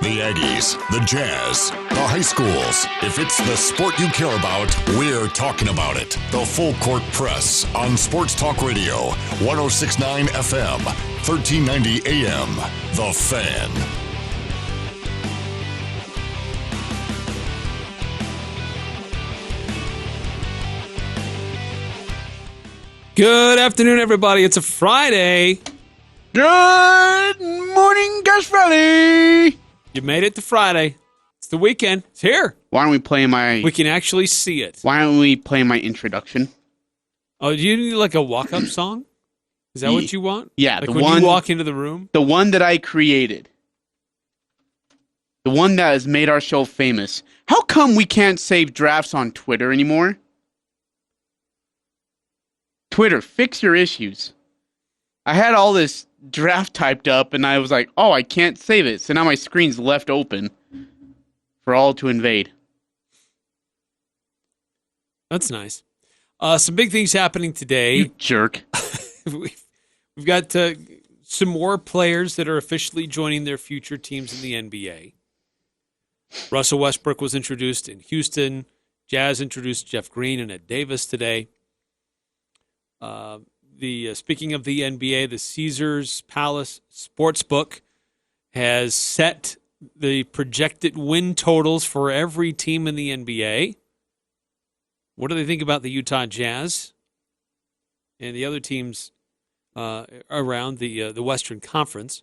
The Aggies, the Jazz, the high schools. If it's the sport you care about, we're talking about it. The Full Court Press on Sports Talk Radio, 106.9 FM, 1390 AM. The Fan. Good afternoon, everybody. It's a Friday. Good morning, Gus Friday. You made it to Friday. It's the weekend. It's here. Why don't we play my... We can actually see it. Why don't we play my introduction? Oh, do you need like a walk-up song? Is that what you want? Yeah, like the when one, you walk into the room? The one that I created. The one that has made our show famous. How come we can't save drafts on Twitter anymore? Twitter, fix your issues. I had all this draft typed up, and I was like, oh, I can't save it. So now my screen's left open for all to invade. That's nice. Some big things happening today. You jerk. We've got some more players that are officially joining their future teams in the NBA. Russell Westbrook was introduced in Houston. Jazz introduced Jeff Green and Ed Davis today. Speaking of the NBA, the Caesars Palace Sportsbook has set the projected win totals for every team in the NBA. What do they think about the Utah Jazz and the other teams around the Western Conference?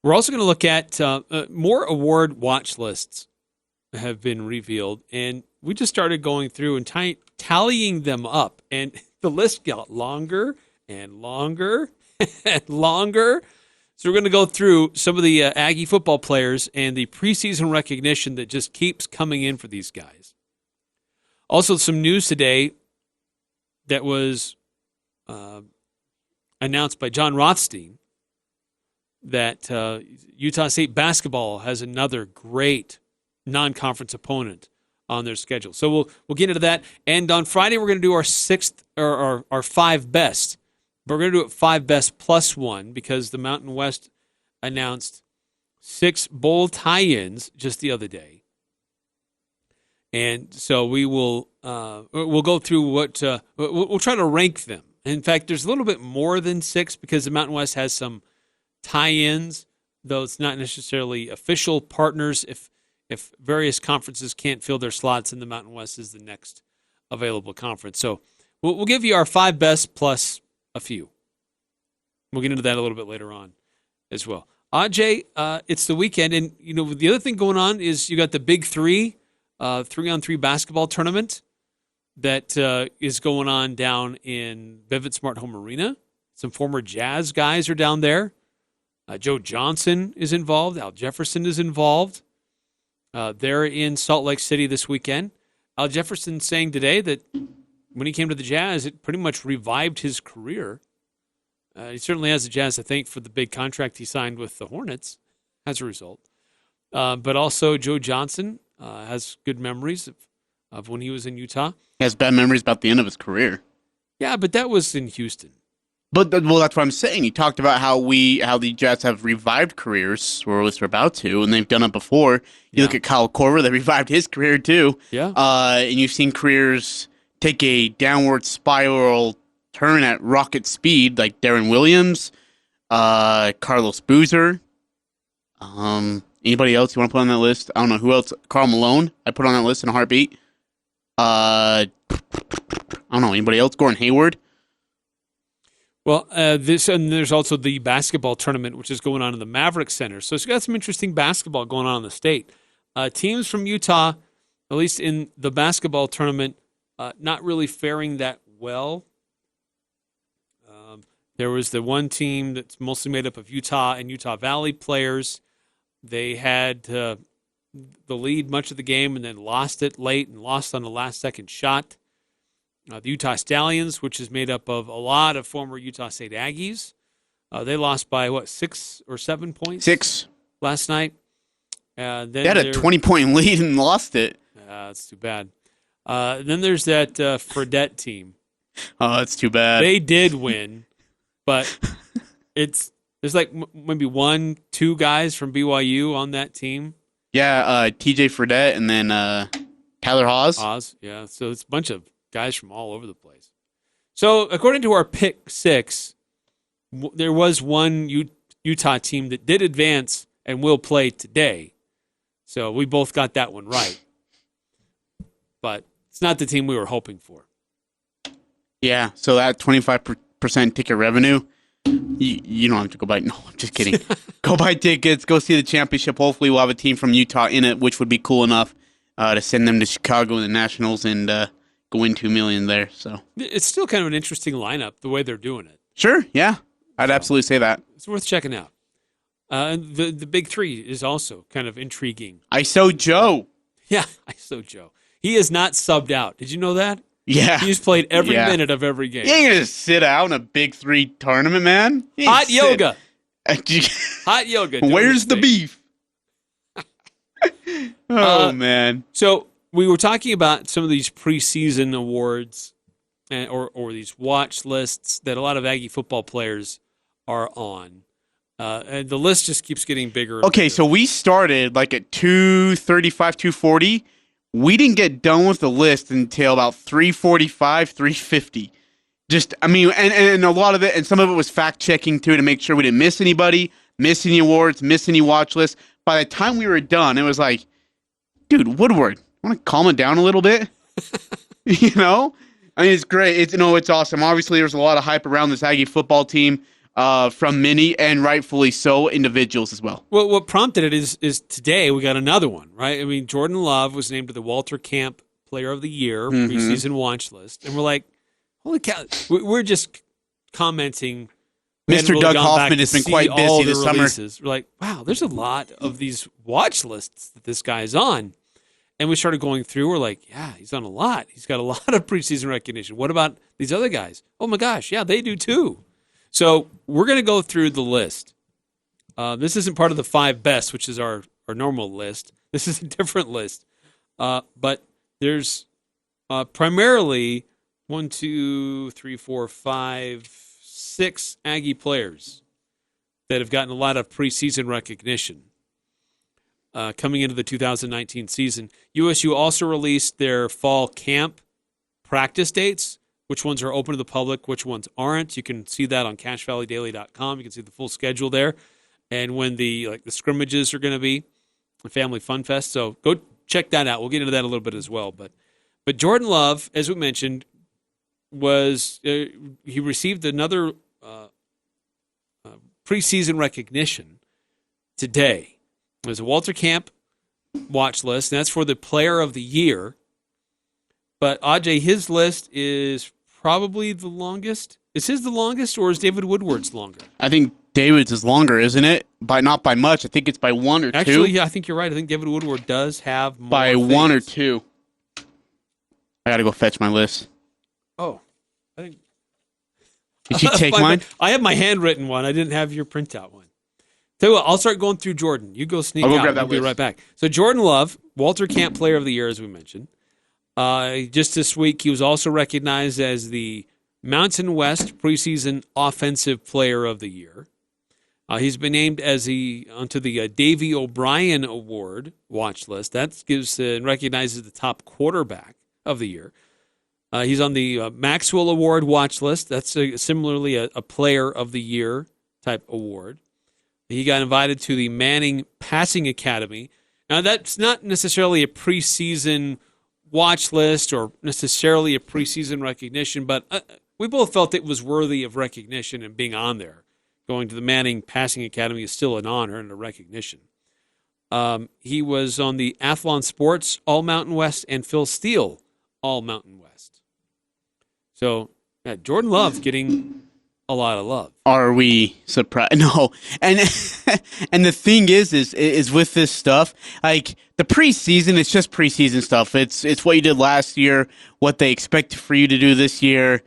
We're also going to look at more award watch lists have been revealed, and we just started going through and tallying them up, and the list got longer and longer and longer. So we're going to go through some of the Aggie football players and the preseason recognition that just keeps coming in for these guys. Also, some news today that was announced by John Rothstein that Utah State basketball has another great non-conference opponent on their schedule. So we'll get into that. And on Friday, we're going to do our sixth or our five best. But we're going to do it five best plus one because the Mountain West announced 6 bowl tie-ins just the other day. And so we'll go through what we'll try to rank them. In fact, there's a little bit more than 6 because the Mountain West has some tie-ins, though it's not necessarily official partners. If various conferences can't fill their slots, and the Mountain West is the next available conference. So we'll give you our 5 best plus a few. We'll get into that a little bit later on as well. Ajay, it's the weekend, and the other thing going on is you got the Big 3, 3-on-3 basketball tournament that is going on down in Vivint Smart Home Arena. Some former Jazz guys are down there. Joe Johnson is involved. Al Jefferson is involved. They're in Salt Lake City this weekend. Al Jefferson saying today that when he came to the Jazz, it pretty much revived his career. He certainly has the Jazz to thank for the big contract he signed with the Hornets as a result. But also Joe Johnson has good memories of when he was in Utah. He has bad memories about the end of his career. Yeah, but that was in Houston. But that's what I'm saying. He talked about how the Jazz have revived careers, or at least they're about to, and they've done it before. You look at Kyle Korver; they revived his career too. Yeah. And you've seen careers take a downward spiral turn at rocket speed, like Darren Williams, Carlos Boozer. Anybody else you want to put on that list? I don't know who else. Karl Malone, I put on that list in a heartbeat. I don't know anybody else. Gordon Hayward. Well, there's also the basketball tournament, which is going on in the Maverick Center. So it's got some interesting basketball going on in the state. Teams from Utah, at least in the basketball tournament, not really faring that well. There was the one team that's mostly made up of Utah and Utah Valley players. They had the lead much of the game and then lost it late and lost on the last-second shot. The Utah Stallions, which is made up of a lot of former Utah State Aggies, they lost by, 6 or 7 points? 6. Last night. They had a 20-point lead and lost it. That's too bad. Then there's that Fredette team. Oh, that's too bad. They did win, but it's There's like maybe 1-2 guys from BYU on that team. Yeah, TJ Fredette and then Tyler Haws. Yeah. So it's a bunch of guys from all over the place. So according to our pick 6, there was one Utah team that did advance and will play today. So we both got that one right. But it's not the team we were hoping for. Yeah, so that 25% ticket revenue, you don't have to go buy. No, I'm just kidding. Go buy tickets. Go see the championship. Hopefully we'll have a team from Utah in it, which would be cool enough to send them to Chicago in the Nationals and go win $2 million there. So it's still kind of an interesting lineup, the way they're doing it. Sure, yeah. I'd absolutely say that. It's worth checking out. The big 3 is also kind of intriguing. ISO Joe. Yeah, ISO Joe. He is not subbed out. Did you know that? Yeah. He's played every minute of every game. You ain't going to sit out in a Big 3 tournament, man. Hot yoga. Hot yoga. Where's the beef? Man. So we were talking about some of these preseason awards or these watch lists that a lot of Aggie football players are on. And the list just keeps getting bigger. Okay, bigger. so we started like at 235, 240. We didn't get done with the list until about 345, 350. Just, I mean, and a lot of it, and some of it was fact checking too to make sure we didn't miss anybody, miss any awards, miss any watch lists. By the time we were done, it was like, dude, Woodward, want to calm it down a little bit? You know? I mean, it's great. It's awesome. Obviously, there's a lot of hype around this Aggie football team from many, and rightfully so, individuals as well. Well, what prompted it is today we got another one, right? I mean, Jordan Love was named to the Walter Camp Player of the Year preseason watch list, and we're like, holy cow! We're just commenting. Mr. Doug Hoffman has been quite busy this summer. We're like, wow, there's a lot of these watch lists that this guy's on. And we started going through. We're like, yeah, he's on a lot. He's got a lot of preseason recognition. What about these other guys? Oh, my gosh, yeah, they do too. So we're going to go through the list. This isn't part of the 5 best, which is our normal list. This is a different list. But there's primarily 1, 2, 3, 4, 5, 6 Aggie players that have gotten a lot of preseason recognition coming into the 2019 season. USU also released their fall camp practice dates. Which ones are open to the public, which ones aren't. You can see that on CashValleyDaily.com. You can see the full schedule there. And when the scrimmages are going to be, the Family Fun Fest. So go check that out. We'll get into that a little bit as well. But Jordan Love, as we mentioned, he received another preseason recognition today. There's a Walter Camp watch list, and that's for the Player of the Year. But Ajay, his list is probably the longest. Is his the longest, or is David Woodward's longer? I think David's is longer, isn't it? Not by much. I think it's by 1 or 2. Actually, yeah, I think you're right. I think David Woodward does have more by things. 1 or 2. I got to go fetch my list. Oh, I think. Did you take mine? I have my handwritten one. I didn't have your printout one. Tell you what, I'll start going through Jordan. You go sneak I'll go out. grab that We'll be list. right back. So Jordan Love, Walter Camp Player of the Year, as we mentioned. Just this week, he was also recognized as the Mountain West Preseason Offensive Player of the Year. He's been named onto the Davey O'Brien Award watch list. That gives and recognizes the top quarterback of the year. He's on the Maxwell Award watch list. That's similarly a Player of the Year type award. He got invited to the Manning Passing Academy. Now, that's not necessarily a preseason watch list or necessarily a preseason recognition, but we both felt it was worthy of recognition and being on there. Going to the Manning Passing Academy is still an honor and a recognition. He was on the Athlon Sports All Mountain West and Phil Steele All Mountain West. So Jordan Love getting a lot of love. Are we surprised? No. And and the thing is with this stuff, like the preseason, it's just preseason stuff. It's what you did last year, what they expect for you to do this year.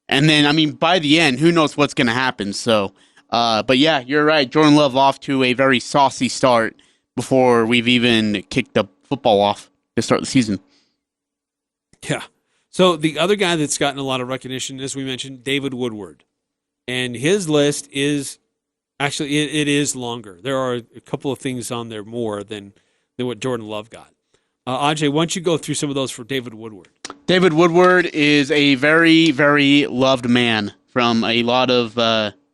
And then, I mean, by the end, who knows what's going to happen. So, but yeah, you're right. Jordan Love off to a very saucy start before we've even kicked the football off to start the season. Yeah. So the other guy that's gotten a lot of recognition, as we mentioned, David Woodward. And his list is Actually, it is longer. There are a couple of things on there more than what Jordan Love got. Ajay, why don't you go through some of those for David Woodward? David Woodward is a very, very loved man from a lot of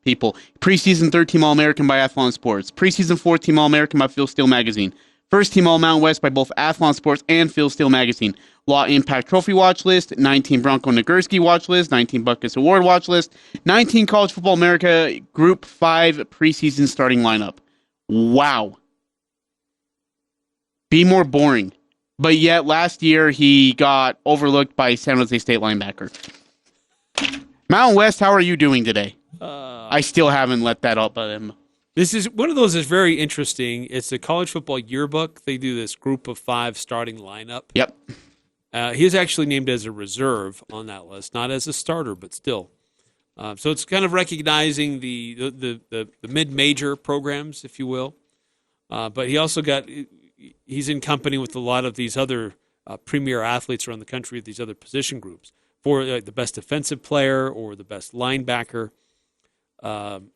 people. Preseason third-team All-American by Athlon Sports. Preseason fourth-team All-American by Phil Steele Magazine. First-team All-Mountain West by both Athlon Sports and Phil Steele Magazine. Law Impact Trophy Watch List, 19 Bronco Nagurski Watch List, 19 Butkus Award Watch List, 19 College Football America Group 5 preseason starting lineup. Wow. Be more boring. But yet, last year, he got overlooked by San Jose State linebacker. Mountain West, how are you doing today? I still haven't let that up by him. This is one of those that's very interesting. It's a college football yearbook. They do this group of 5 starting lineup. Yep. He is actually named as a reserve on that list, not as a starter, but still. So it's kind of recognizing the mid-major programs, if you will. But he also he's in company with a lot of these other premier athletes around the country at these other position groups for the best defensive player or the best linebacker. David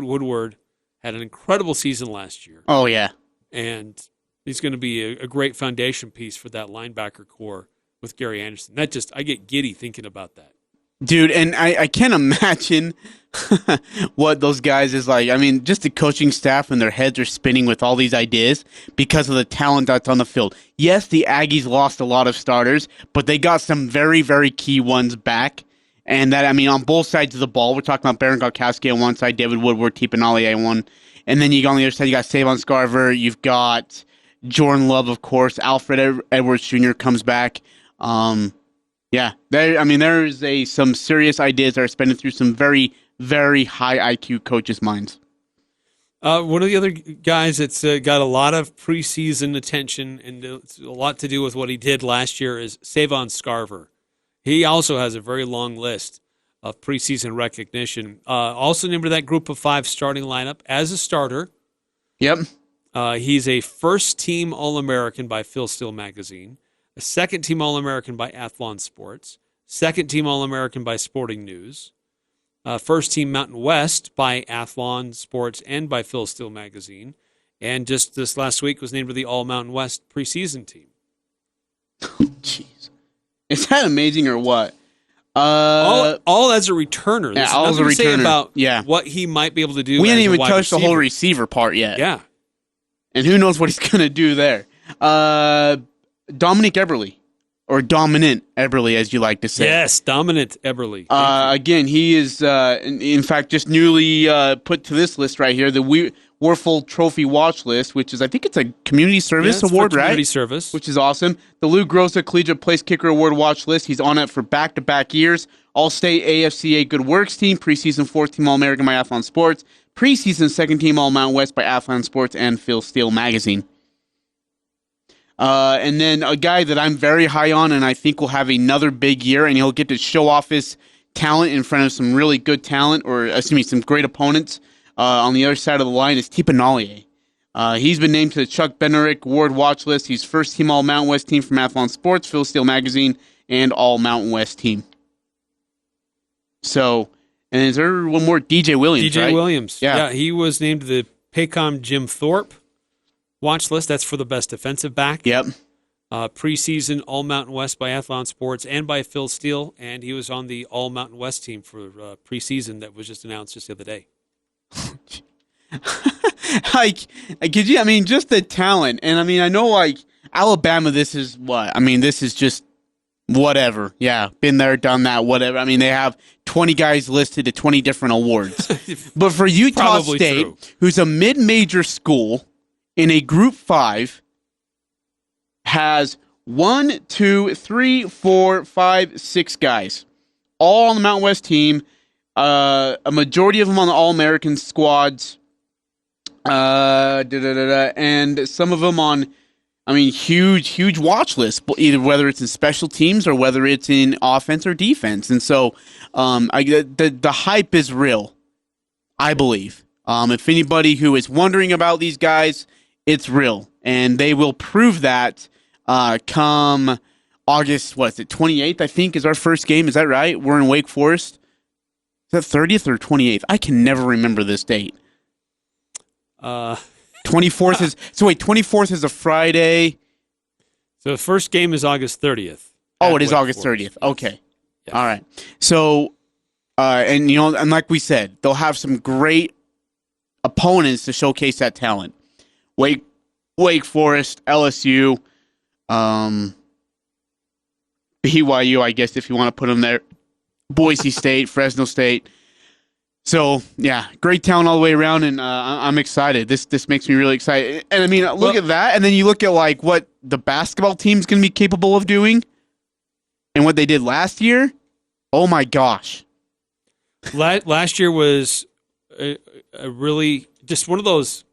Woodward had an incredible season last year. Oh, yeah. And he's going to be a great foundation piece for that linebacker core with Gary Anderson. I get giddy thinking about that. Dude, and I can't imagine what those guys is like. I mean, just the coaching staff and their heads are spinning with all these ideas because of the talent that's on the field. Yes, the Aggies lost a lot of starters, but they got some very, very key ones back. And that, I mean, on both sides of the ball, we're talking about Baron Gautkowski on one side, David Woodward, Tipan Ollie on one. And then you got on the other side, you got Savon Scarver, you've got Jordan Love, of course, Alfred Edwards Jr. comes back. There's some serious ideas that are spinning through some very, very high IQ coaches' minds. One of the other guys that's got a lot of preseason attention and it's a lot to do with what he did last year is Savon Scarver. He also has a very long list of preseason recognition. Also named to that group of 5 starting lineup as a starter. Yep. He's a first-team All-American by Phil Steele Magazine, a second-team All-American by Athlon Sports, second-team All-American by Sporting News, first-team Mountain West by Athlon Sports and by Phil Steele Magazine, and just this last week was named to the All-Mountain West preseason team. Jeez. Is that amazing or what? All as a returner. There's all as a nothing to say returner. about what he might be able to do. We didn't as a even wide touch the receiver. whole receiver part yet. Yeah. And who knows what he's going to do there. Dominic Eberle, or Dominant Eberle, as you like to say. Yes, Dominant Eberle. Again, he is, in fact, just newly put to this list right here, the Warfel Trophy Watch List, which is, I think it's a community service award, right? Community service. Which is awesome. The Lou Grossa Collegiate Place Kicker Award Watch List. He's on it for back-to-back years. All-State AFCA Good Works Team, preseason 4th-team All-American by Athlon Sports, preseason 2nd-team All-Mountain West by Athlon Sports and Phil Steele Magazine. And then a guy that I'm very high on and I think will have another big year, and he'll get to show off his talent in front of some really good talent, some great opponents on the other side of the line is Tipan Ollie. He's been named to the Chuck Benerick Award Watch List. He's first-team All-Mountain West team from Athlon Sports, Phil Steele Magazine, and All-Mountain West team. So, and is there one more? DJ Williams, DJ right? Williams. Yeah. He was named to the Paycom Jim Thorpe watch list. That's for the best defensive back. Yep. Preseason All-Mountain West by Athlon Sports and by Phil Steele, and he was on the All-Mountain West team for preseason that was just announced just the other day. Just the talent. And I know Alabama, this is what? This is just whatever. Yeah, been there, done that, whatever. They have 20 guys listed to 20 different awards. But for Utah Probably State, true. who's a mid-major school in a Group 5, has 1, 2, 3, 4, 5, 6 guys, all on the Mountain West team. A majority of them on the All-American squads, and some of them on, huge watch lists, either whether it's in special teams or whether it's in offense or defense. And so the hype is real, I believe. If anybody who is wondering about these guys, it's real. And they will prove that come August, 28th, I think, is our first game. Is that right? We're in Wake Forest. that 30th or 28th? I can never remember this date. 24th is... So wait, 24th is a Friday. So the first game is August 30th. Oh, it is August 30th. Yes. Okay. Yes. All right. So, and like we said, they'll have some great opponents to showcase that talent. Wake Forest, LSU, BYU, I guess, if you want to put them there. Boise State, Fresno State. So, yeah, great talent all the way around, and I'm excited. This makes me really excited. And, I mean, look at that, and then you look at, like, what the basketball team's going to be capable of doing and what they did last year. Oh, my gosh. Last year was a really just one of those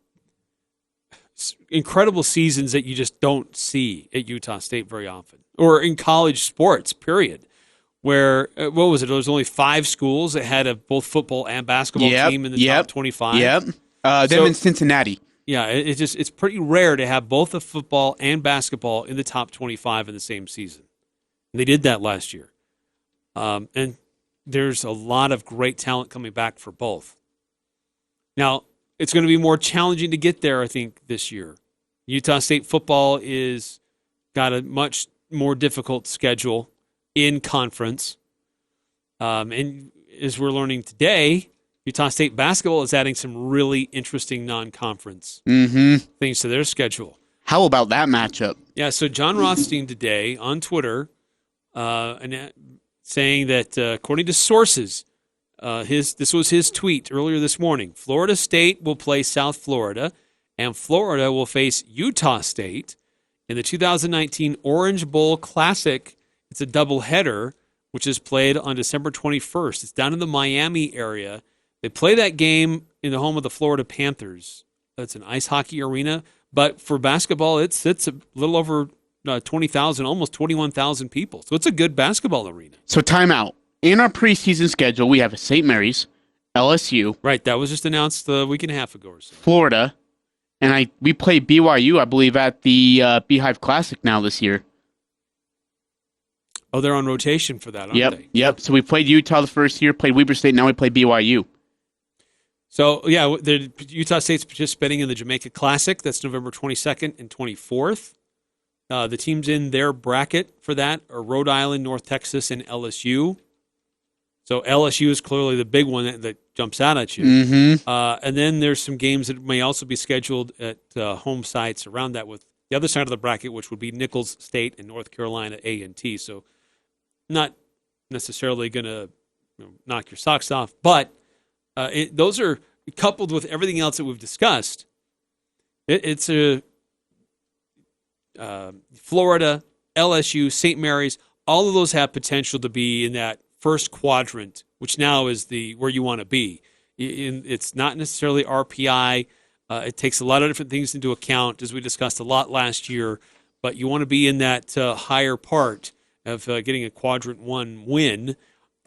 incredible seasons that you just don't see at Utah State very often, or in college sports, period. Where, what was it? There was only 5 schools that had both football and basketball team in the top 25. Yep. Them in Cincinnati. Yeah, it's pretty rare to have both the football and basketball in the top 25 in the same season. And they did that last year. And there's a lot of great talent coming back for both. Now, it's going to be more challenging to get there, I think, this year. Utah State football is got a much more difficult schedule in conference. And as we're learning today, Utah State basketball is adding some really interesting non-conference things to their schedule. How about that matchup? Yeah, so John Rothstein today on Twitter saying that according to sources, this was his tweet earlier this morning, Florida State will play South Florida, and Florida will face Utah State in the 2019 Orange Bowl Classic. It's a doubleheader, which is played on December 21st. It's down in the Miami area. They play that game in the home of the Florida Panthers. That's an ice hockey arena. But for basketball, it's a little over 20,000, almost 21,000 people. So it's a good basketball arena. So timeout. In our preseason schedule, we have St. Mary's, LSU. Right, that was just announced a week and a half ago or so. Florida. And we play BYU, I believe, at the Beehive Classic now this year. Oh, they're on rotation for that, aren't they? Yep. So we played Utah the first year, played Weber State, now we play BYU. So, yeah, Utah State's participating in the Jamaica Classic. That's November 22nd and 24th. The teams in their bracket for that are Rhode Island, North Texas, and LSU. So LSU is clearly the big one that jumps out at you. Mm-hmm. And then there's some games that may also be scheduled at home sites around that with the other side of the bracket, which would be Nicholls State and North Carolina A&T. So not necessarily going to knock your socks off, but those are coupled with everything else that we've discussed. It's a Florida, LSU, St. Mary's, all of those have potential to be in that first quadrant, which now is where you want to be. It's not necessarily RPI. It takes a lot of different things into account, as we discussed a lot last year, but you want to be in that higher part of getting a quadrant 1 win,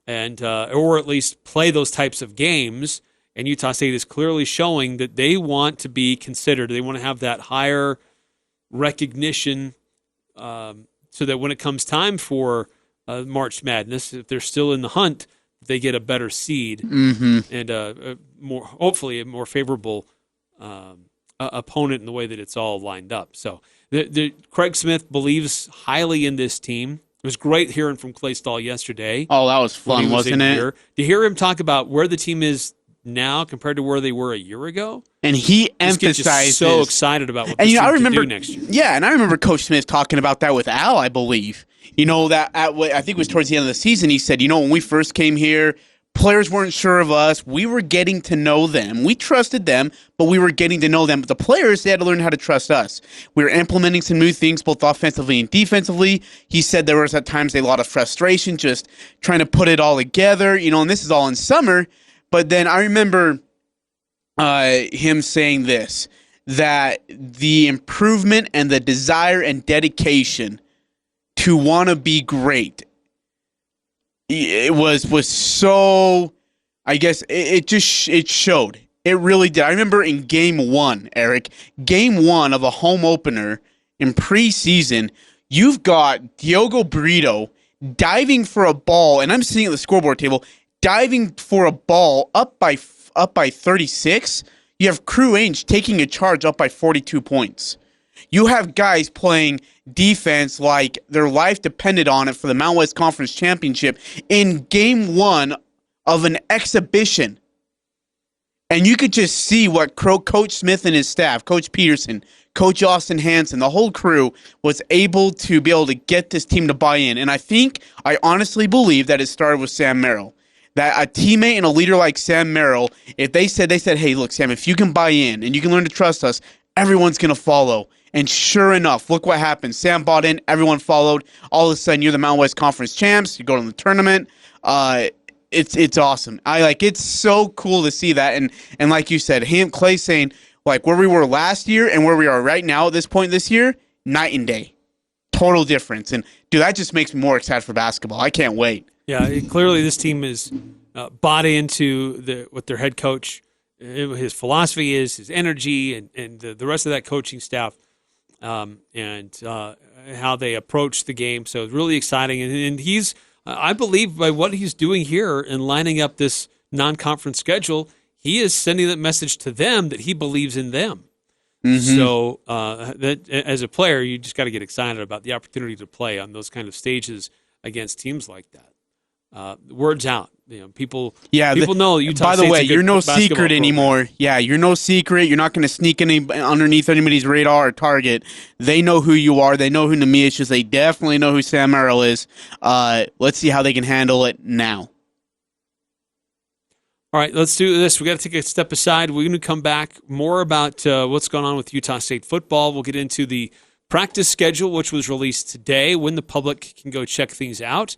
and or at least play those types of games. And Utah State is clearly showing that they want to be considered. They want to have that higher recognition so that when it comes time for March Madness, if they're still in the hunt, they get a better seed and hopefully a more favorable opponent in the way that it's all lined up. So Craig Smith believes highly in this team. It was great hearing from Clay Stahl yesterday. Oh, that was fun, wasn't it? To hear him talk about where the team is now compared to where they were a year ago. And he emphasized so excited about what this team can do next year. Yeah, and I remember Coach Smith talking about that with Al, I believe. That I think it was towards the end of the season, he said, when we first came here, players weren't sure of us. We were getting to know them. We trusted them, but we were getting to know them. But the players, they had to learn how to trust us. We were implementing some new things, both offensively and defensively. He said there was at times a lot of frustration just trying to put it all together, and this is all in summer. But then I remember him saying this, that the improvement and the desire and dedication to want to be great, it was so, I guess, it showed. It really did. I remember in game 1, Eric, game 1 of a home opener in preseason, you've got Diogo Brito diving for a ball, and I'm sitting at the scoreboard table, diving for a ball up by 36. You have Crew Ainge taking a charge up by 42 points. You have guys playing defense like their life depended on it for the Mountain West Conference Championship in game 1 of an exhibition. And you could just see what Coach Smith and his staff, Coach Peterson, Coach Austin Hansen, the whole crew was able to get this team to buy in. And I honestly believe that it started with Sam Merrill. That a teammate and a leader like Sam Merrill, if they said, hey, look, Sam, if you can buy in and you can learn to trust us, everyone's going to follow. And sure enough, look what happened. Sam bought in, everyone followed. All of a sudden, you're the Mountain West Conference champs. You go to the tournament. It's awesome. It's so cool to see that. And like you said, Clay saying, like, where we were last year and where we are right now at this point this year, night and day. Total difference. And, dude, that just makes me more excited for basketball. I can't wait. Yeah, clearly this team is bought into what their head coach, his philosophy is, his energy, and the rest of that coaching staff, and how they approach the game. So it's really exciting. And he's, I believe, by what he's doing here and lining up this non-conference schedule, he is sending that message to them that he believes in them. Mm-hmm. So that as a player, you just got to get excited about the opportunity to play on those kind of stages against teams like that. Word's out. People know Utah. By the State's way, a good you're no basketball secret program anymore. Yeah, you're no secret. You're not going to sneak underneath anybody's radar or target. They know who you are. They know who Neemias is. They definitely know who Sam Merrill is. Let's see how they can handle it now. All right, let's do this. We got to take a step aside. We're going to come back more about what's going on with Utah State football. We'll get into the practice schedule, which was released today, when the public can go check things out.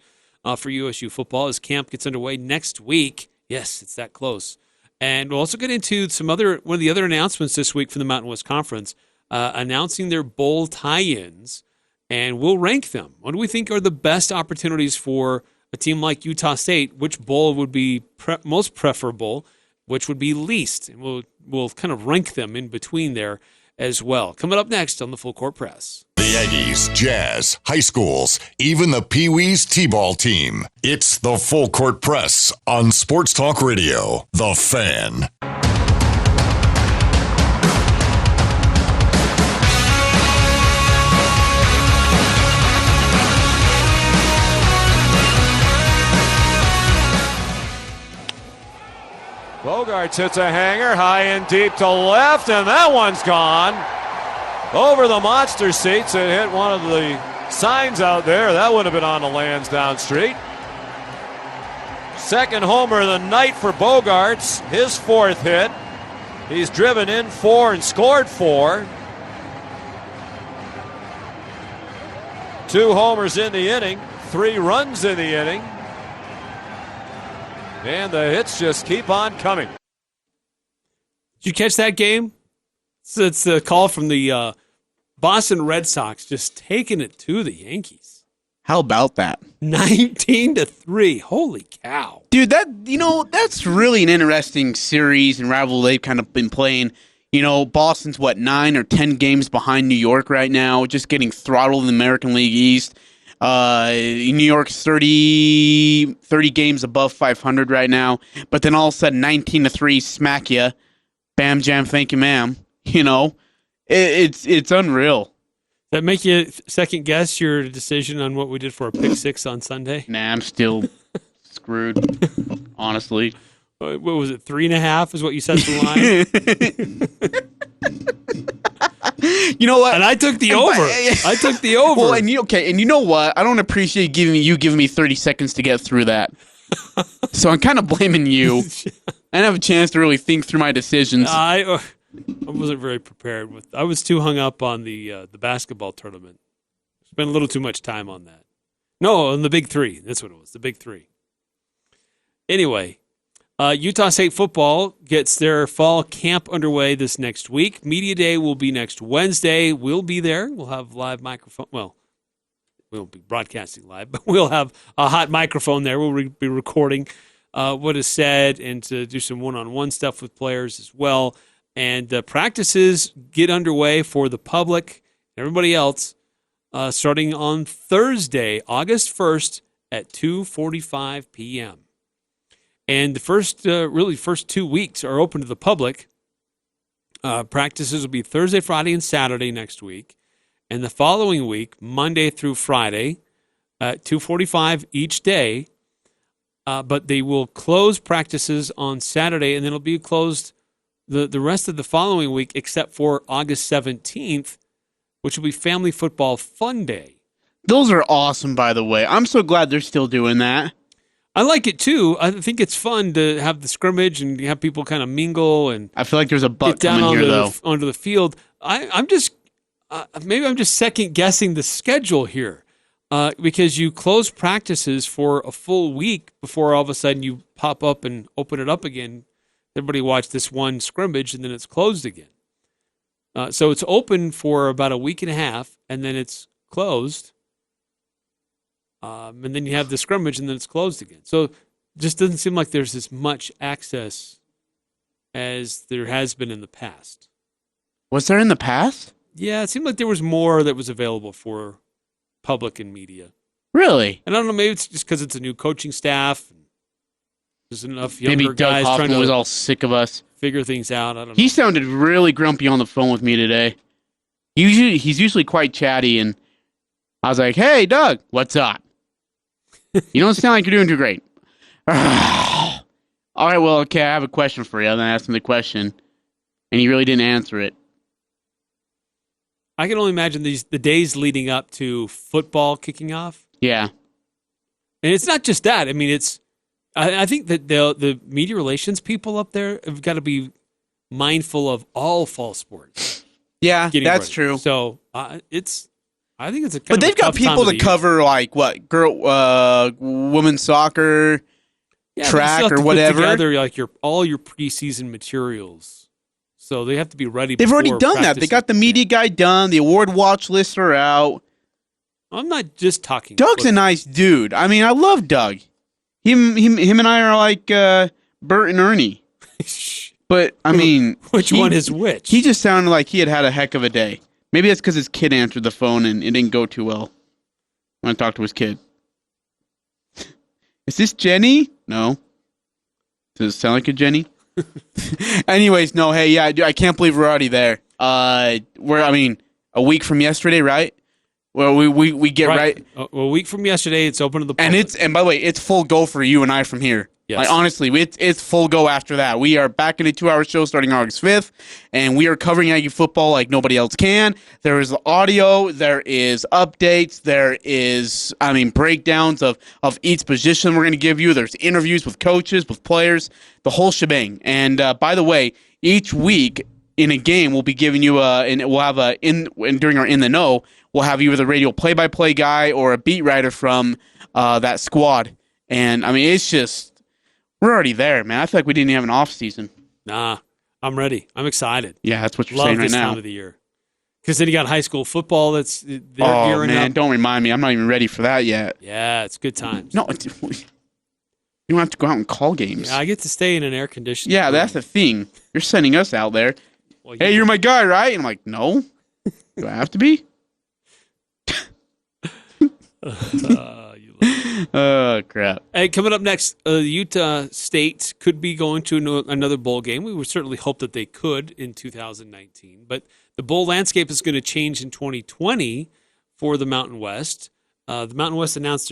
For USU football as camp gets underway next week. Yes, it's that close. And we'll also get into one of the other announcements this week from the Mountain West Conference, announcing their bowl tie-ins, and we'll rank them. What do we think are the best opportunities for a team like Utah State? Which bowl would be most preferable? Which would be least? And we'll kind of rank them in between there as well. Coming up next on the Full Court Press. The Aggies, Jazz, high schools, even the Pee Wees T-ball team. It's the Full Court Press on Sports Talk Radio, The Fan. Bogarts hits a hanger high and deep to left, and that one's gone. Over the monster seats, it hit one of the signs out there. That would have been on the Lansdowne Street. Second homer of the night for Bogarts. His fourth hit. He's driven in 4 and scored 4. 2 homers in the inning, 3 runs in the inning. And the hits just keep on coming. Did you catch that game? So it's a call from the Boston Red Sox just taking it to the Yankees. How about that? 19-3. Holy cow. Dude, that's really an interesting series and rivalry they've kind of been playing. Boston's 9 or 10 games behind New York right now, just getting throttled in the American League East. New York's 30 games above 500 right now, but then all of a sudden 19-3 smack you. Bam jam, thank you, ma'am. It's unreal. Does that make you second guess your decision on what we did for a pick six on Sunday? Nah, I'm still screwed, honestly. What was it, 3.5 is what you set the line? You know what? And I took the over. Well, and you know what? I don't appreciate giving me 30 seconds to get through that. So I'm kind of blaming you. I didn't have a chance to really think through my decisions. I wasn't very prepared I was too hung up on the basketball tournament. Spent a little too much time on that. No, on the Big Three. That's what it was, the Big Three. Anyway, Utah State football gets their fall camp underway this next week. Media Day will be next Wednesday. We'll be there. We'll have live microphone. Well, we won't be broadcasting live, but we'll have a hot microphone there. We'll be recording what is said and to do some one-on-one stuff with players as well. And practices get underway for the public and everybody else starting on Thursday, August 1st at 2:45 p.m. And the first 2 weeks are open to the public. Practices will be Thursday, Friday, and Saturday next week. And the following week, Monday through Friday, 2:45 each day. But they will close practices on Saturday, and then it'll be closed the rest of the following week, except for August 17th, which will be Family Football Fun Day. Those are awesome, by the way. I'm so glad they're still doing that. I like it, too. I think it's fun to have the scrimmage and have people kind of mingle and I feel like there's a butt get down coming here, though. onto the field. I'm just second-guessing the schedule here because you close practices for a full week before all of a sudden you pop up and open it up again. Everybody watch this one scrimmage, and then it's closed again. So it's open for about a week and a half, and then it's closed. And then you have the scrimmage, and then it's closed again. So it just doesn't seem like there's as much access as there has been in the past. Was there in the past? Yeah, it seemed like there was more that was available for public and media. Really? And I don't know, maybe it's just because it's a new coaching staff. There's enough younger Maybe Doug guys Hoffman trying to was all sick of us. figure things out. I don't know. He sounded really grumpy on the phone with me today. He's usually quite chatty, and I was like, "Hey, Doug, what's up? You don't sound like you're doing too great." All right, well, okay, I have a question for you. And I asked him the question, and he really didn't answer it. I can only imagine the days leading up to football kicking off. Yeah. And it's not just that. I mean, I think that the media relations people up there have got to be mindful of all fall sports. Yeah, that's ready. true. So I think it's a kind But of they've a got tough time people of to the year. cover, like, what, women's soccer, Yeah, but you track, still have or to whatever. Put together like all your preseason materials. So they have to be ready. They've already before done that. They practicing. got the media guide done. The award watch lists are out. I'm not just talking. Doug's a football. nice dude. I mean, I love Doug. Him and I are like Bert and Ernie. But, I mean... Which one is which? He just sounded like he had a heck of a day. Maybe that's because his kid answered the phone and it didn't go too well when I talked to his kid. Is this Jenny? No. Does it sound like a Jenny? Anyways, no, hey, yeah, I can't believe we're already there. We're a week from yesterday, right? Well, we get right. A week from yesterday, it's open to the public. And by the way, it's full go for you and I from here. Yes. Like, honestly, it's full go after that. We are back in a 2-hour show starting August 5th, and we are covering Aggie football like nobody else can. There is audio, there is updates, there is, breakdowns of each position we're going to give you. There's interviews with coaches, with players, the whole shebang. And by the way, each week in a game, we'll be giving you during our In the Know, we'll have either the radio play-by-play guy or a beat writer from that squad. And, it's just... We're already there, man. I feel like we didn't even have an off season. Nah, I'm ready. I'm excited. Yeah, that's what you're Love saying right this now. time of the year. Because then you got high school football that's they're Oh, gearing man, up. don't remind me. I'm not even ready for that yet. Yeah, it's good times. No, you don't have to go out and call games. Yeah, I get to stay in an air conditioned Yeah, room. that's the thing. You're sending us out there. Well, Hey, you're my guy, right? And I'm like, no. Do I have to be? Oh, crap. Hey, coming up next, Utah State could be going to another bowl game. We would certainly hope that they could in 2019. But the bowl landscape is going to change in 2020 for the Mountain West. The Mountain West announced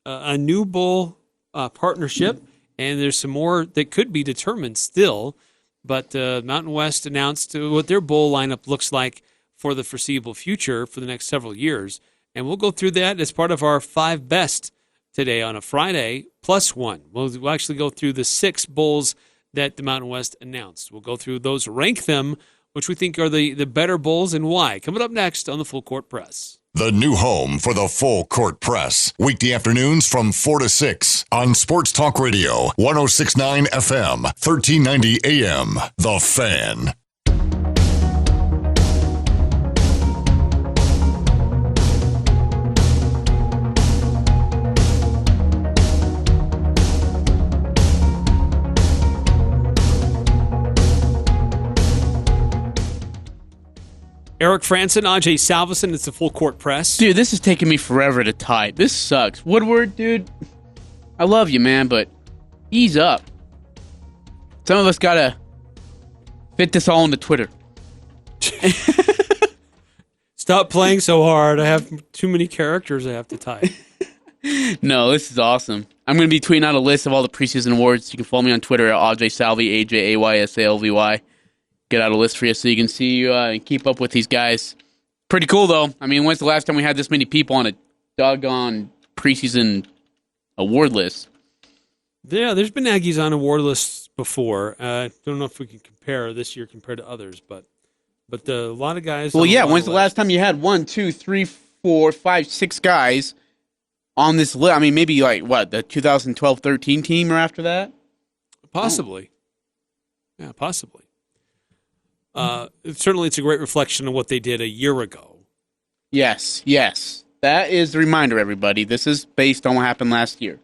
a new bowl partnership, and there's some more that could be determined still. But Mountain West announced what their bowl lineup looks like for the foreseeable future for the next several years. And we'll go through that as part of our 5 best today on a Friday, plus one. We'll actually go through the 6 bowls that the Mountain West announced. We'll go through those, rank them, which we think are the better bowls and why. Coming up next on the Full Court Press. The new home for the Full Court Press. Weekday afternoons from 4 to 6 on Sports Talk Radio, 106.9 FM, 1390 AM. The Fan. Eric Frandsen, Ajay Salvesen, it's the Full Court Press. Dude, this is taking me forever to type. This sucks. Woodward, dude, I love you, man, but Ease up. Some of us gotta fit this all into Twitter. Stop playing so hard. I have too many characters I have to type. No, this is awesome. I'm going to be tweeting out a list of all the preseason awards. You can follow me on Twitter at Ajay Salvi, AJAYSALVY. Get out a list for you so you can see and keep up with these guys. Pretty cool, though. I mean, when's the last time we had this many people on a doggone preseason award list? Yeah, there's been Aggies on award lists before. I don't know if we can compare this year compared to others, but a lot of guys. Well, yeah. When's the last time you had 1, 2, 3, 4, 5, 6 guys on this list? I mean, maybe like what, the 2012-13 team or after that? Possibly. Oh. Yeah, possibly. Certainly, it's a great reflection of what they did a year ago. Yes. That is the reminder, everybody. This is based on what happened last year.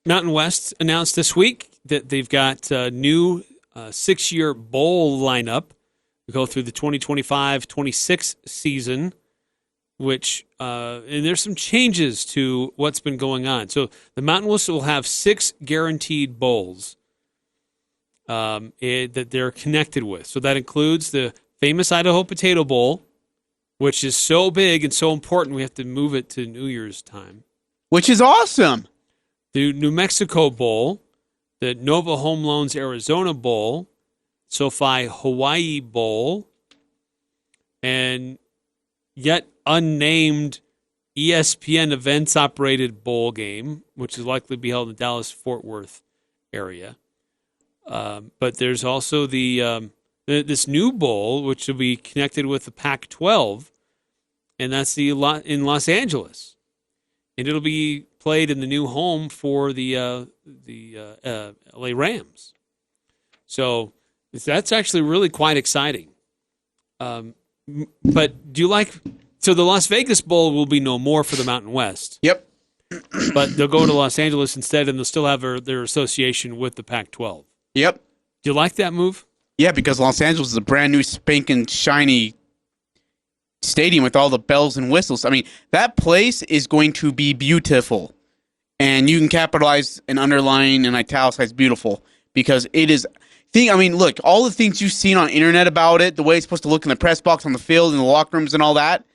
Mountain West announced this week that they've got a new 6-year bowl lineup. We go through the 2025-26 season, which and there's some changes to what's been going on. So the Mountain West will have 6 guaranteed bowls that they're connected with. So that includes the famous Idaho Potato Bowl, which is so big and so important we have to move it to New Year's time. Which is awesome. The New Mexico Bowl, the Nova Home Loans Arizona Bowl, SoFi Hawaii Bowl, and yet unnamed ESPN Events operated bowl game, which is likely to be held in the Dallas-Fort Worth area. But there's also this new bowl, which will be connected with the Pac-12, and that's in Los Angeles. And it'll be played in the new home for the LA Rams. So that's actually really quite exciting. But do you like... So the Las Vegas Bowl will be no more for the Mountain West. Yep. But they'll go to Los Angeles instead, and they'll still have their association with the Pac-12. Yep. Do you like that move? Yeah, because Los Angeles is a brand new spanking shiny stadium with all the bells and whistles. I mean, that place is going to be beautiful. And you can capitalize and underline and italicize beautiful because it is... look, all the things you've seen on internet about it, the way it's supposed to look in the press box, on the field, in the locker rooms and all that.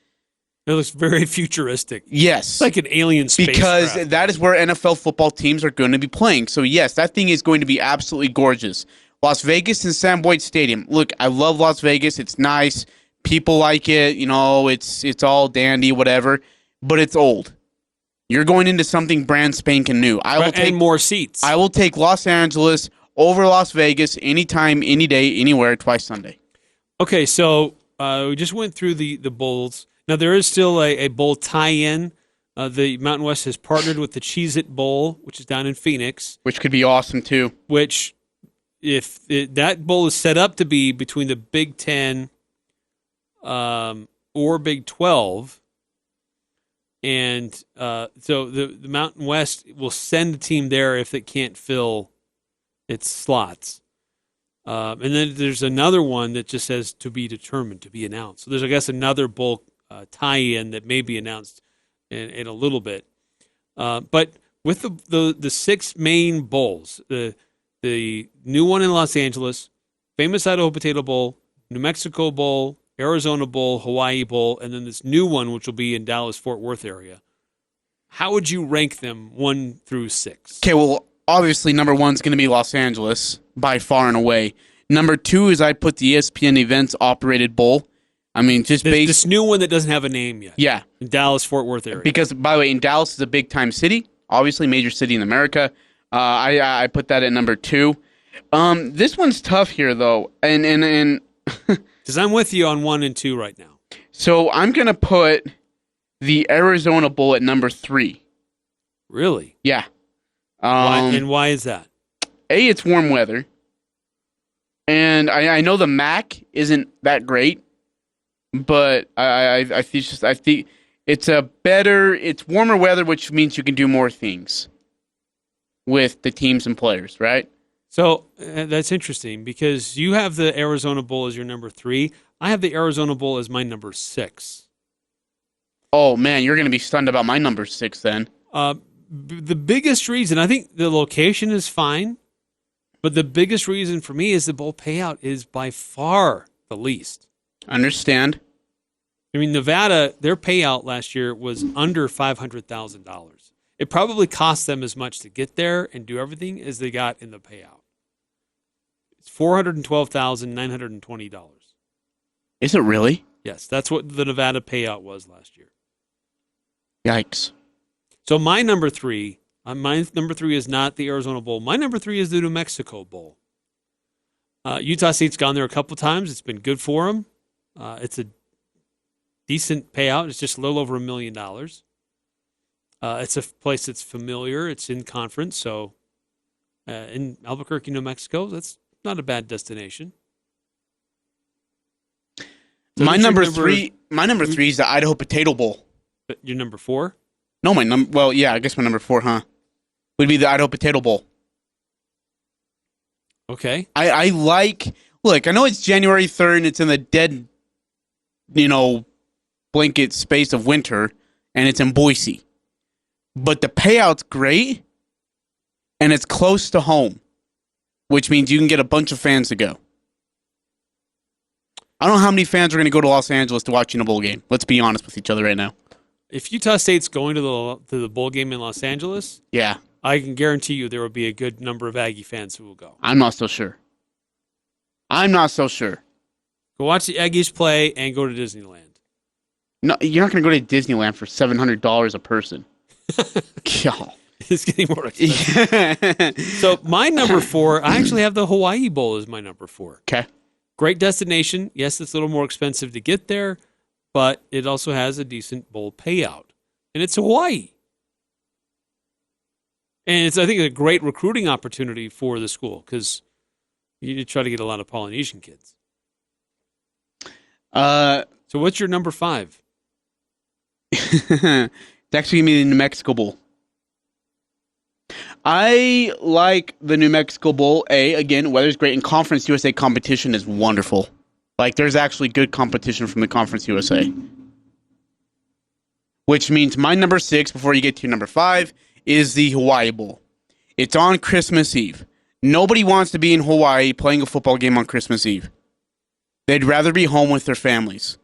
It looks very futuristic. Yes. It's like an alien spacecraft. Because that is where NFL football teams are going to be playing. So, yes, that thing is going to be absolutely gorgeous. Las Vegas and Sam Boyd Stadium. Look, I love Las Vegas. It's nice. People like it. You know, it's all dandy, whatever. But it's old. You're going into something brand spanking new. And more seats. I will take Los Angeles over Las Vegas anytime, any day, anywhere, twice Sunday. Okay, so we just went through the bowls. Now, there is still a bowl tie-in. The Mountain West has partnered with the Cheez-It Bowl, which is down in Phoenix. Which could be awesome, too. Which, that bowl is set up to be between the Big Ten or Big 12. And so the Mountain West will send a team there if it can't fill its slots. And then there's another one that just says to be determined, to be announced. So there's, I guess, another bowl tie-in that may be announced in a little bit. But with the 6 main bowls, the new one in Los Angeles, famous Idaho Potato Bowl, New Mexico Bowl, Arizona Bowl, Hawaii Bowl, and then this new one, which will be in Dallas-Fort Worth area. How would you rank them 1 through 6? Okay, well, obviously number 1 is going to be Los Angeles by far and away. Number 2 is I put the ESPN Events Operated Bowl. I mean, just based... This new one that doesn't have a name yet. Yeah. In Dallas-Fort Worth area. Because, by the way, in Dallas is a big-time city. Obviously, major city in America. I put that at number 2. This one's tough here, though. And because I'm with you on 1 and 2 right now. So I'm going to put the Arizona Bowl at number 3. Really? Yeah. Why is that? A, it's warm weather. And I know the MAC isn't that great, but I think it's warmer weather, which means you can do more things with the teams and players, right? So that's interesting because you have the Arizona Bowl as your number 3. I have the Arizona Bowl as my number 6. Oh, man, you're going to be stunned about my number 6 then. the biggest reason, I think the location is fine, but the biggest reason for me is the bowl payout is by far the least. Understand. I mean, Nevada, their payout last year was under $500,000. It probably cost them as much to get there and do everything as they got in the payout. It's $412,920. Is it really? Yes, that's what the Nevada payout was last year. Yikes. So my number three is not the Arizona Bowl. My number 3 is the New Mexico Bowl. Utah State's gone there a couple times. It's been good for them. It's a decent payout. It's just a little over $1 million. It's a place that's familiar. It's in conference, so in Albuquerque, New Mexico, that's not a bad destination. So my number three is the Idaho Potato Bowl. Your number 4? No, I guess my number 4, huh? Would be the Idaho Potato Bowl. Okay. I know it's January 3rd and it's in the dead, blanket space of winter, and it's in Boise. But the payout's great, and it's close to home, which means you can get a bunch of fans to go. I don't know how many fans are going to go to Los Angeles to watch a bowl game. Let's be honest with each other right now. If Utah State's going to the bowl game in Los Angeles, yeah, I can guarantee you there will be a good number of Aggie fans who will go. I'm not so sure. Go watch the Aggies play and go to Disneyland. No, you're not going to go to Disneyland for $700 a person. God. It's getting more expensive. So my number 4, I actually have the Hawaii Bowl as my number 4. Okay. Great destination. Yes, it's a little more expensive to get there, but it also has a decent bowl payout. And it's Hawaii. And it's, I think, a great recruiting opportunity for the school because you try to get a lot of Polynesian kids. So what's your number 5? It's actually going to be the New Mexico Bowl. I like the New Mexico Bowl. Again, weather's great, and Conference USA competition is wonderful. Like, there's actually good competition from the Conference USA. Which means my number 6, before you get to your number 5, is the Hawaii Bowl. It's on Christmas Eve. Nobody wants to be in Hawaii playing a football game on Christmas Eve. They'd rather be home with their families.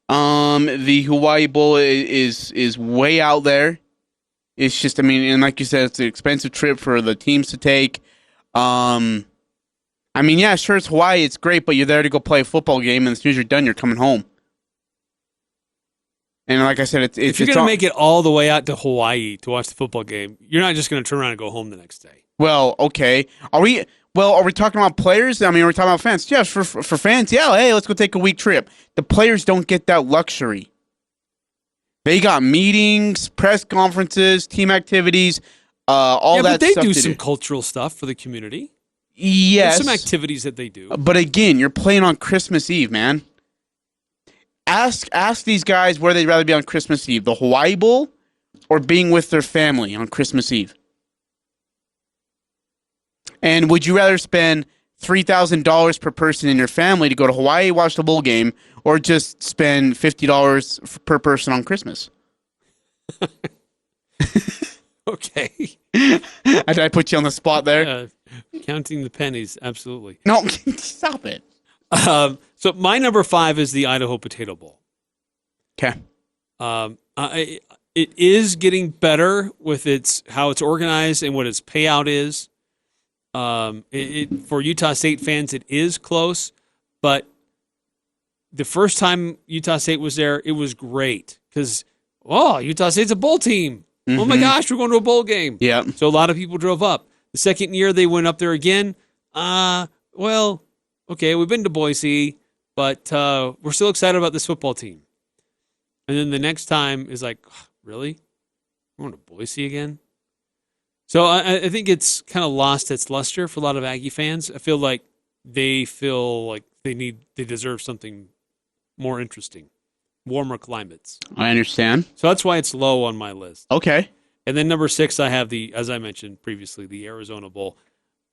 The Hawaii Bowl is way out there. It's just, and like you said, it's an expensive trip for the teams to take. Yeah, sure, it's Hawaii, it's great, but you're there to go play a football game, and as soon as you're done, you're coming home. And like I said, if you're going to make it all the way out to Hawaii to watch the football game, you're not just going to turn around and go home the next day. Well, okay. Are we talking about players? Are we talking about fans? Yeah, for fans, yeah, hey, let's go take a week trip. The players don't get that luxury. They got meetings, press conferences, team activities, all that stuff. Yeah, but they do some cultural stuff for the community. Yes. There's some activities that they do. But again, you're playing on Christmas Eve, man. Ask these guys where they'd rather be on Christmas Eve, the Hawaii Bowl or being with their family on Christmas Eve. And would you rather spend $3,000 per person in your family to go to Hawaii, watch the bowl game, or just spend $50 per person on Christmas? Okay. Did I put you on the spot there? Counting the pennies, absolutely. No, stop it. So my number 5 is the Idaho Potato Bowl. Okay. It is getting better with how it's organized and what its payout is. For Utah State fans, it is close, but the first time Utah State was there, it was great because, Utah State's a bowl team. Mm-hmm. Oh my gosh, we're going to a bowl game. Yeah. So a lot of people drove up. The second year they went up there again. Okay, we've been to Boise, but we're still excited about this football team. And then the next time is like, really? We're going to Boise again? So I think it's kind of lost its luster for a lot of Aggie fans. I feel like they deserve something more interesting, warmer climates. I understand. So that's why it's low on my list. Okay. And then number 6, I have as I mentioned previously, the Arizona Bowl.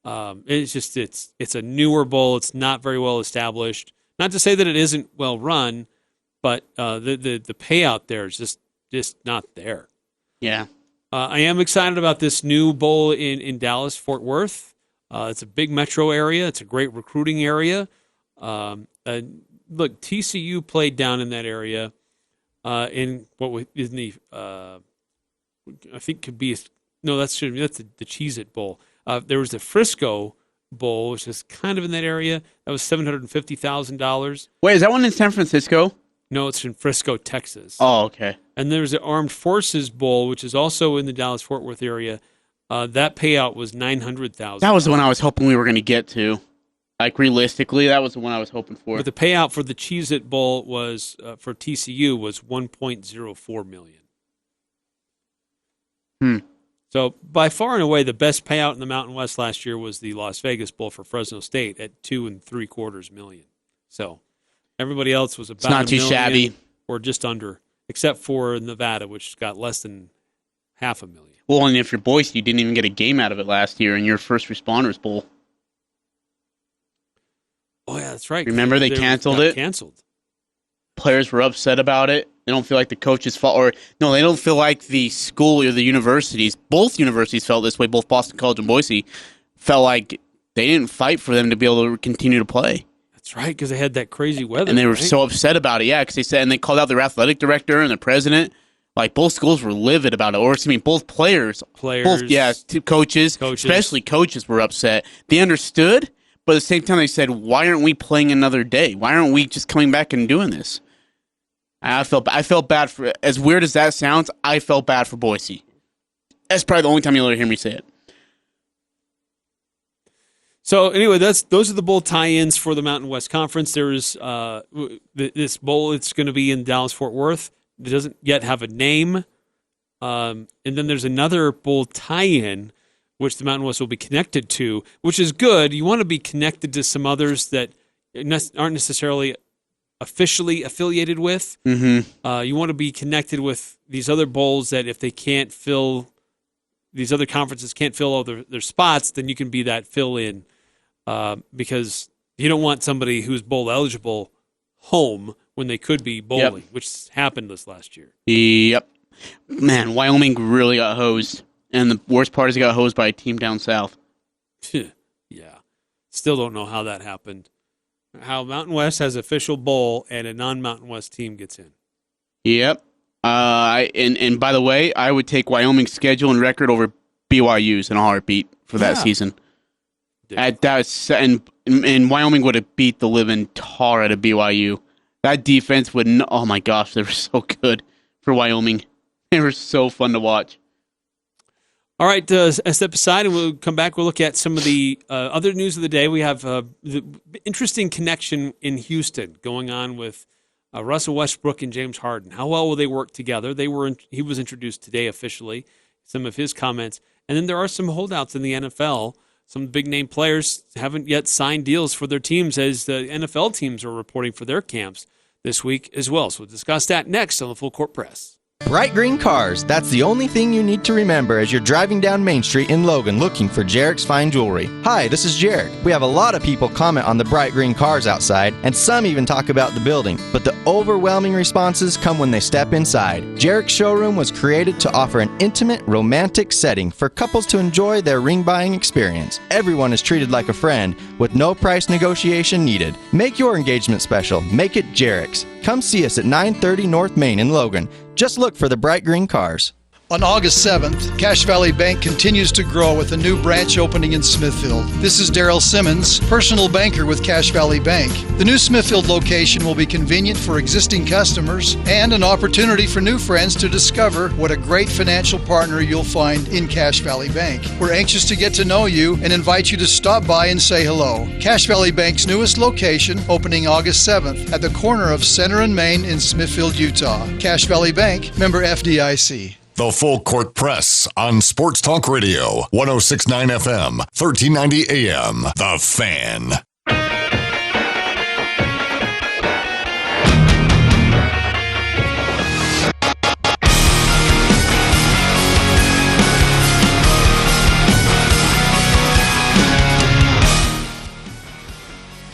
It's a newer bowl. It's not very well established. Not to say that it isn't well run, but the payout there is just not there. Yeah. I am excited about this new bowl in Dallas, Fort Worth. It's a big metro area. It's a great recruiting area. Look, TCU played down in that area in what is the I think could be that's the Cheez-It Bowl. There was the Frisco Bowl, which is kind of in that area. That was $750,000. Wait, is that one in San Francisco? No, it's in Frisco, Texas. Oh, okay. And there's the Armed Forces Bowl, which is also in the Dallas-Fort Worth area. That payout was $900,000. That was the one I was hoping we were going to get to. Like, realistically, that was the one I was hoping for. But the payout for the Cheez-It Bowl was for TCU was $1.04 million. So by far and away, the best payout in the Mountain West last year was the Las Vegas Bowl for Fresno State at $2.75 million. So everybody else was about not too shabby, or just under, except for Nevada, which got less than $500,000. Well, and if you're Boise, you didn't even get a game out of it last year in your First Responders Bowl. Oh yeah, that's right. Remember they canceled it? Canceled. Players were upset about it. They don't feel like the coaches they don't feel like the school or the universities, both universities felt this way, both Boston College and Boise, felt like they didn't fight for them to be able to continue to play. That's right, because they had that crazy weather. And they were so upset about it, yeah, because they said, and they called out their athletic director and the president. Like, both schools were livid about it, or both players, coaches, especially coaches were upset. They understood, but at the same time they said, why aren't we playing another day? Why aren't we just coming back and doing this? I felt bad for, as weird as that sounds, I felt bad for Boise. That's probably the only time you'll ever hear me say it. So anyway, those are the bowl tie-ins for the Mountain West Conference. There is this bowl. It's going to be in Dallas-Fort Worth. It doesn't yet have a name. And then there's another bowl tie-in, which the Mountain West will be connected to, which is good. You want to be connected to some others that aren't necessarily officially affiliated with. Mm-hmm. You want to be connected with these other bowls that if they can't fill, these other conferences can't fill all their spots, then you can be that fill-in because you don't want somebody who's bowl eligible home when they could be bowling, which happened this last year. Yep. Man, Wyoming really got hosed. And the worst part is they got hosed by a team down south. Yeah. Still don't know how that happened. How Mountain West has official bowl and a non-Mountain West team gets in. Yep. And by the way, I would take Wyoming's schedule and record over BYU's in a heartbeat for that season. And Wyoming would have beat the living tar out of BYU. That defense would. Oh my gosh, they were so good for Wyoming. They were so fun to watch. All right, step aside and we'll come back. We'll look at some of the other news of the day. We have the interesting connection in Houston going on with Russell Westbrook and James Harden. How well will they work together? He was introduced today officially, some of his comments. And then there are some holdouts in the NFL. Some big-name players haven't yet signed deals for their teams as the NFL teams are reporting for their camps this week as well. So we'll discuss that next on the Full Court Press. Bright green cars, that's the only thing you need to remember as you're driving down Main Street in Logan looking for Jarek's Fine Jewelry. Hi, this is Jarek. We have a lot of people comment on the bright green cars outside, and some even talk about the building, but the overwhelming responses come when they step inside. Jarek's showroom was created to offer an intimate, romantic setting for couples to enjoy their ring buying experience. Everyone is treated like a friend, with no price negotiation needed. Make your engagement special. Make it Jarek's. Come see us at 930 North Main in Logan. Just look for the bright green cars. On August 7th, Cache Valley Bank continues to grow with a new branch opening in Smithfield. This is Daryl Simmons, personal banker with Cache Valley Bank. The new Smithfield location will be convenient for existing customers and an opportunity for new friends to discover what a great financial partner you'll find in Cache Valley Bank. We're anxious to get to know you and invite you to stop by and say hello. Cache Valley Bank's newest location, opening August 7th at the corner of Center and Main in Smithfield, Utah. Cache Valley Bank, member FDIC. The Full Court Press on Sports Talk Radio, 106.9 FM, 1390 AM. The Fan.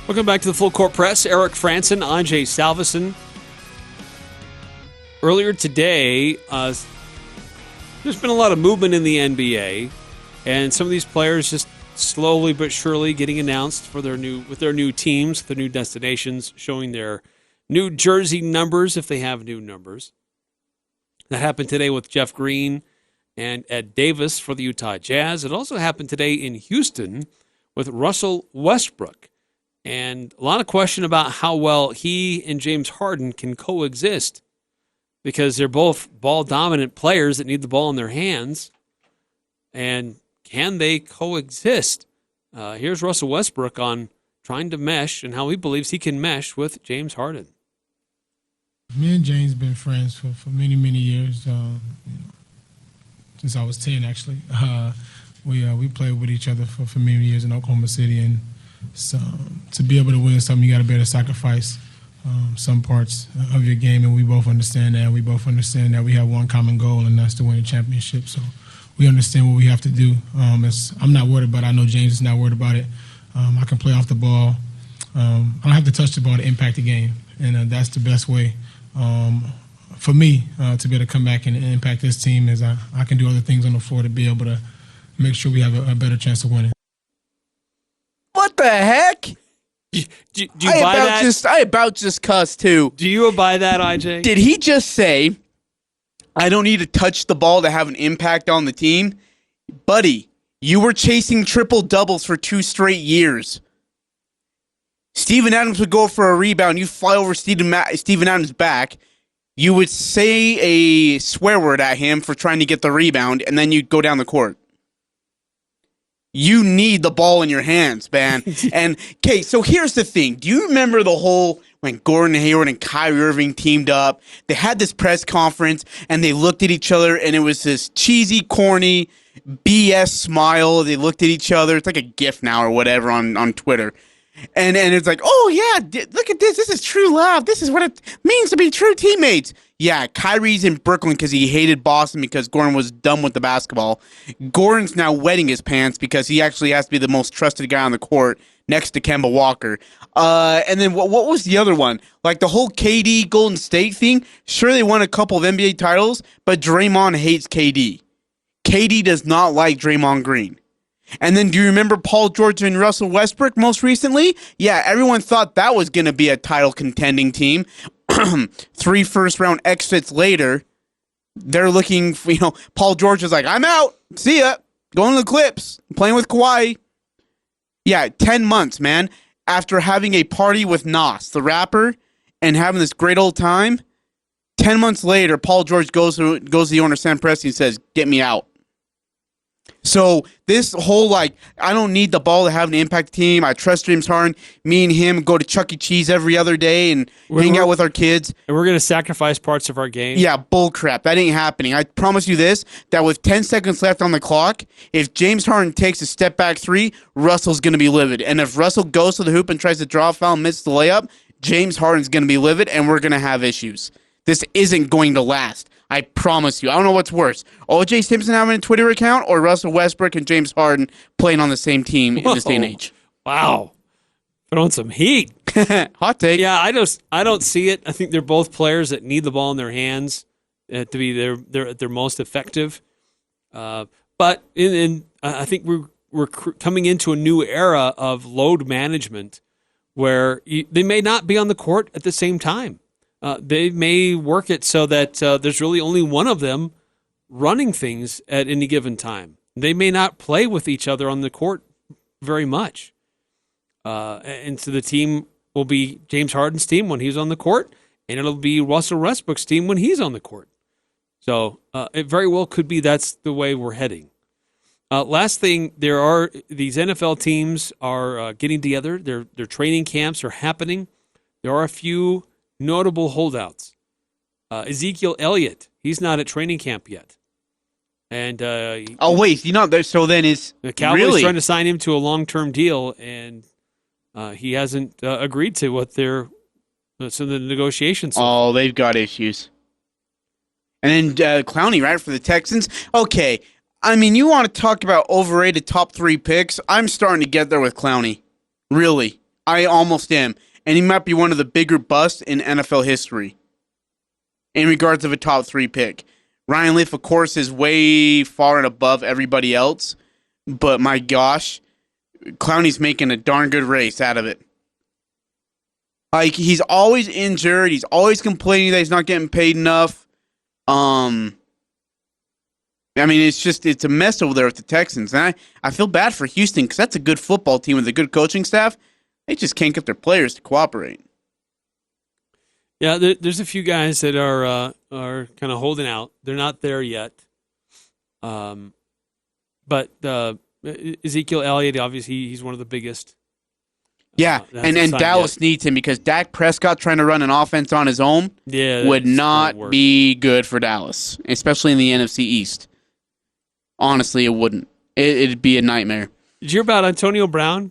Welcome back to the Full Court Press. Eric Frandsen, Ajay Salvesen. Earlier today, there's been a lot of movement in the NBA, and some of these players just slowly but surely getting announced for their new teams, their new destinations, showing their new jersey numbers if they have new numbers. That happened today with Jeff Green and Ed Davis for the Utah Jazz. It also happened today in Houston with Russell Westbrook. And a lot of question about how well he and James Harden can coexist, because they're both ball-dominant players that need the ball in their hands. And can they coexist? Here's Russell Westbrook on trying to mesh and how he believes he can mesh with James Harden. Me and James been friends for many, many years, since I was 10, actually. We played with each other for many years in Oklahoma City, and so, to be able to win something, you got to be able to sacrifice some parts of your game, and we both understand that. We both understand that we have one common goal, and that's to win a championship. So we understand what we have to do. I'm not worried about it. I know James is not worried about it. I can play off the ball. I don't have to touch the ball to impact the game, and that's the best way for me to be able to come back and impact this team. Is I can do other things on the floor to be able to make sure we have a better chance of winning. What the heck? Do you buy that? I about just cussed too. Do you buy that, IJ? Did he just say, I don't need to touch the ball to have an impact on the team? Buddy, you were chasing triple doubles for 2 straight years. Steven Adams would go for a rebound. You fly over Steven Adams' back. You would say a swear word at him for trying to get the rebound, and then you'd go down the court. You need the ball in your hands, man. And, okay, so here's the thing. Do you remember the whole, when Gordon Hayward and Kyrie Irving teamed up, they had this press conference, and they looked at each other, and it was this cheesy, corny, BS smile. They looked at each other. It's like a GIF now or whatever on Twitter. And it's like, oh, yeah, look at this. This is true love. This is what it means to be true teammates. Yeah, Kyrie's in Brooklyn because he hated Boston because Gordon was done with the basketball. Gordon's now wetting his pants because he actually has to be the most trusted guy on the court next to Kemba Walker. And then what was the other one? Like the whole KD Golden State thing. Sure, they won a couple of NBA titles, but Draymond hates KD. KD does not like Draymond Green. And then do you remember Paul George and Russell Westbrook most recently? Yeah, everyone thought that was going to be a title contending team. 3 first-round exits later, they're looking, Paul George is like, I'm out. See ya. Going to the Clips. Playing with Kawhi. Yeah, 10 months, man. After having a party with Nas, the rapper, and having this great old time, 10 months later, Paul George goes to the owner, Sam Presti, and says, get me out. So this whole, I don't need the ball to have an impact team. I trust James Harden. Me and him go to Chuck E. Cheese every other day and hang out with our kids. And we're going to sacrifice parts of our game. Yeah, bull crap. That ain't happening. I promise you this, that with 10 seconds left on the clock, if James Harden takes a step back 3, Russell's going to be livid. And if Russell goes to the hoop and tries to draw a foul and misses the layup, James Harden's going to be livid, and we're going to have issues. This isn't going to last. I promise you. I don't know what's worse. O.J. Simpson having a Twitter account or Russell Westbrook and James Harden playing on the same team in this day and age? Wow. Throwing some heat. Hot take. Yeah, I don't see it. I think they're both players that need the ball in their hands to be their most effective. But I think we're coming into a new era of load management where they may not be on the court at the same time. They may work it so that there's really only one of them running things at any given time. They may not play with each other on the court very much. And so the team will be James Harden's team when he's on the court, and it'll be Russell Westbrook's team when he's on the court. So it very well could be that's the way we're heading. Last thing, these NFL teams are getting together. Their training camps are happening. There are a few notable holdouts. Ezekiel Elliott, he's not at training camp yet. And wait, so then is the Cowboys really trying to sign him to a long-term deal, and he hasn't agreed to what the negotiations. Oh, they've got issues. And then Clowney, right, for the Texans. Okay, I mean, you want to talk about overrated top 3 picks? I'm starting to get there with Clowney. Really, I almost am. And he might be one of the bigger busts in NFL history in regards of a top 3 pick. Ryan Leaf, of course, is way far and above everybody else. But my gosh, Clowney's making a darn good race out of it. Like, he's always injured. He's always complaining that he's not getting paid enough. I mean, it's a mess over there with the Texans. And I feel bad for Houston because that's a good football team with a good coaching staff. They just can't get their players to cooperate. Yeah, there's a few guys that are kind of holding out. They're not there yet. But Ezekiel Elliott, obviously, he's one of the biggest. Yeah, and Dallas needs him because Dak Prescott trying to run an offense on his own would not be good for Dallas, especially in the NFC East. Honestly, it wouldn't. It'd be a nightmare. Did you hear about Antonio Brown?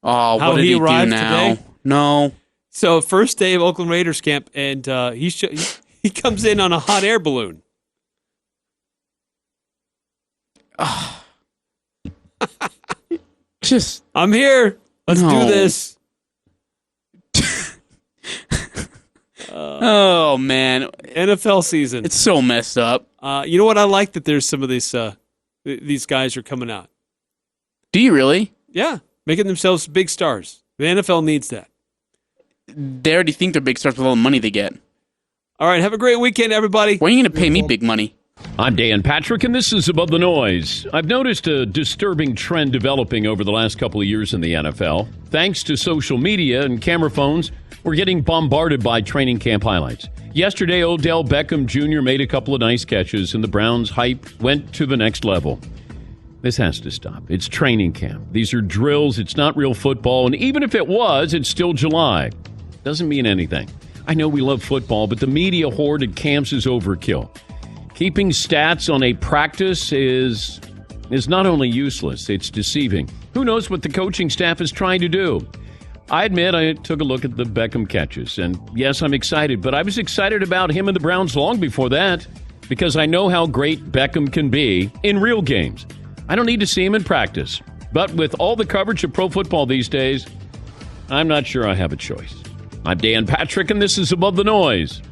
Oh, what did he do now? Today? No. So, first day of Oakland Raiders camp, and he comes in on a hot air balloon. I'm here. Let's do this. Oh, man. NFL season. It's so messed up. You know what? I like that there's some of these guys are coming out. Do you really? Yeah. Making themselves big stars. The NFL needs that. They already think they're big stars with all the money they get. All right. Have a great weekend, everybody. When are you going to pay me big money? I'm Dan Patrick, and this is Above the Noise. I've noticed a disturbing trend developing over the last couple of years in the NFL. Thanks to social media and camera phones, we're getting bombarded by training camp highlights. Yesterday, Odell Beckham Jr. made a couple of nice catches, and the Browns' hype went to the next level. This has to stop. It's training camp. These are drills. It's not real football, and even if it was, it's still July. Doesn't mean anything. I know we love football, but the media horde at camps is overkill. Keeping stats on a practice is not only useless, it's deceiving. Who knows what the coaching staff is trying to do? I admit I took a look at the Beckham catches, and yes, I'm excited, but I was excited about him and the Browns long before that because I know how great Beckham can be in real games. I don't need to see him in practice, but with all the coverage of pro football these days, I'm not sure I have a choice. I'm Dan Patrick, and this is Above the Noise.